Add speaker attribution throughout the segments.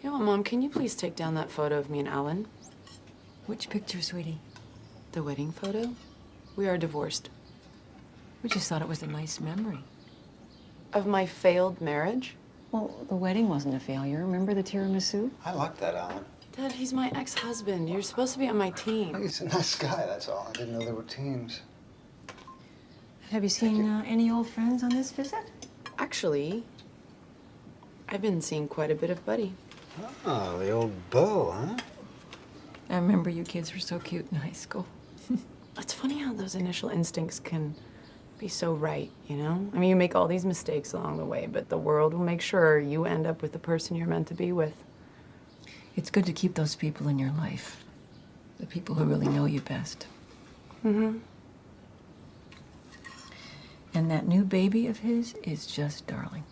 Speaker 1: You know what, Mom, can you please take down that photo of me and Alan?
Speaker 2: Which picture, sweetie?
Speaker 1: The wedding photo? We are divorced.
Speaker 2: We just thought it was a nice memory.
Speaker 1: Of my failed marriage?
Speaker 2: Well, the wedding wasn't a failure. Remember the tiramisu?
Speaker 3: I like that, Alan.
Speaker 1: Dad, he's my ex-husband. You're supposed to be on my team.
Speaker 3: He's a nice guy, that's all. I didn't know there were teams.
Speaker 2: Have you seen any old friends on this visit?
Speaker 1: Actually, I've been seeing quite a bit of Buddy.
Speaker 3: Oh, the old beau, huh?
Speaker 2: I remember you kids were so cute in high school.
Speaker 1: It's funny how those initial instincts can be so right, you know? I mean, you make all these mistakes along the way, but the world will make sure you end up with the person you're meant to be with.
Speaker 2: It's good to keep those people in your life. The people who really know you best.
Speaker 1: Mm-hmm.
Speaker 2: And that new baby of his is just darling.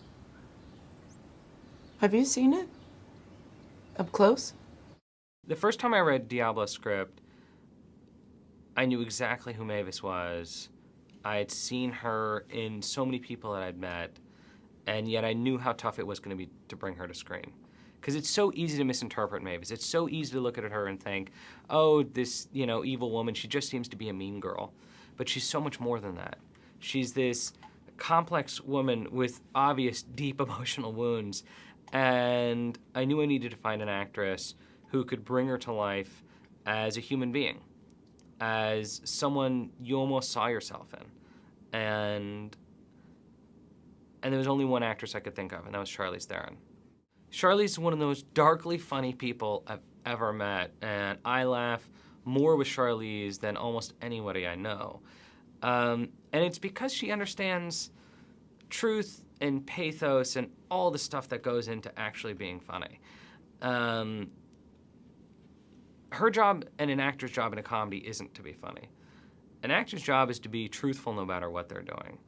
Speaker 1: Have you seen it? Up close?
Speaker 4: The first time I read Diablo's script, I knew exactly who Mavis was. I had seen her in so many people that I'd met, and yet I knew how tough it was going to be to bring her to screen. Because it's so easy to misinterpret Mavis. It's so easy to look at her and think, oh, this, evil woman, she just seems to be a mean girl. But she's so much more than that. She's this complex woman with obvious, deep emotional wounds. And I knew I needed to find an actress who could bring her to life as a human being, as someone you almost saw yourself in. And there was only one actress I could think of, and that was Charlize Theron. Charlize is one of the most darkly funny people I've ever met, and I laugh more with Charlize than almost anybody I know. And it's because she understands truth and pathos and all the stuff that goes into actually being funny. Her job and an actor's job in a comedy isn't to be funny. An actor's job is to be truthful no matter what they're doing.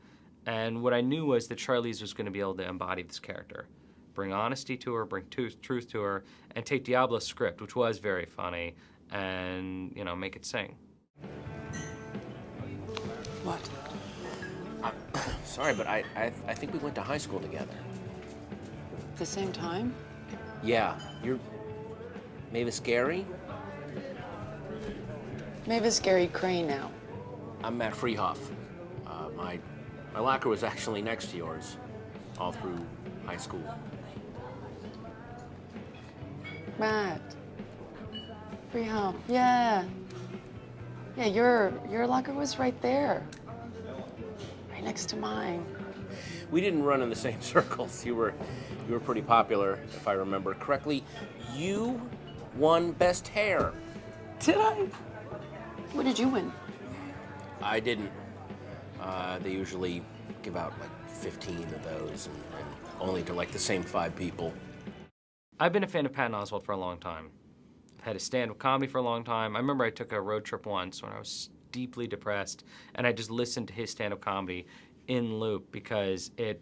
Speaker 4: And what I knew was that Charlize was going to be able to embody this character. Bring honesty to her, bring truth to her, and take Diablo's script, which was very funny, and, make it sing.
Speaker 1: What?
Speaker 5: Sorry, but I think we went to high school together.
Speaker 1: At the same time?
Speaker 5: Yeah, you're Mavis Gary?
Speaker 1: Mavis Gary Crane now.
Speaker 5: I'm Matt Freehoff. My locker was actually next to yours all through high school.
Speaker 1: Matt. Freehoff, yeah. Yeah, your locker was right there. Right next to mine.
Speaker 5: We didn't run in the same circles. You were pretty popular, if I remember correctly. You won Best Hair.
Speaker 1: Did I? What did you win?
Speaker 5: I didn't. They usually give out like 15 of those, and only to like the same 5 people.
Speaker 4: I've been a fan of Patton Oswalt for a long time. I've had a stand-up comedy for a long time. I remember I took a road trip once when I was deeply depressed, and I just listened to his stand-up comedy in loop because it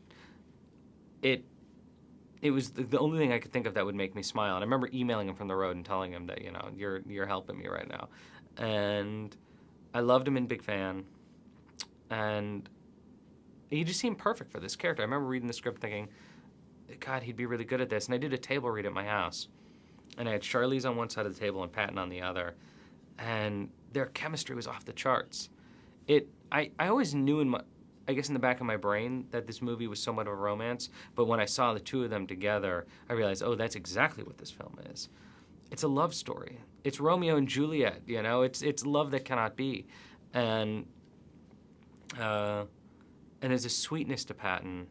Speaker 4: was the only thing I could think of that would make me smile. And I remember emailing him from the road and telling him that, you're helping me right now. And I loved him in Big Fan. And he just seemed perfect for this character. I remember reading the script thinking, God, he'd be really good at this. And I did a table read at my house. And I had Charlize on one side of the table and Patton on the other. And their chemistry was off the charts. I always knew in the back of my brain that this movie was somewhat of a romance. But when I saw the two of them together, I realized, oh, that's exactly what this film is. It's a love story. It's Romeo and Juliet, It's love that cannot be. And there's a sweetness to Patton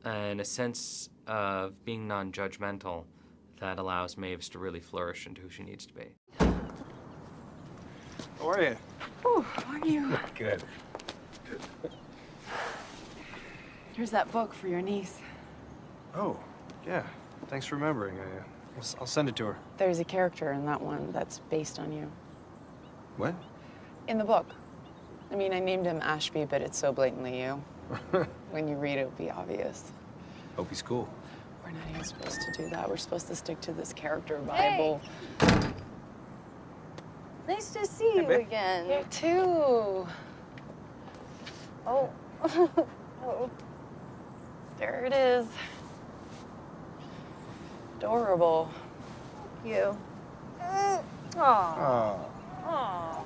Speaker 4: and a sense of being non-judgmental that allows Mavis to really flourish into who she needs to be.
Speaker 3: How are you?
Speaker 1: Oh, how are you?
Speaker 3: Good.
Speaker 1: Here's that book for your niece.
Speaker 6: Oh, yeah. Thanks for remembering. I'll send it to her.
Speaker 1: There's a character in that one that's based on you.
Speaker 6: What?
Speaker 1: In the book. I mean, I named him Ashby, but it's so blatantly you. When you read it, it'll be obvious.
Speaker 6: Hope he's cool.
Speaker 1: We're not even supposed to do that. We're supposed to stick to this character Bible.
Speaker 7: Hey. Nice to see you again.
Speaker 1: You too.
Speaker 7: Oh. Oh.
Speaker 1: There it is. adorable.
Speaker 7: You. Aw.
Speaker 3: Oh.
Speaker 7: Aw.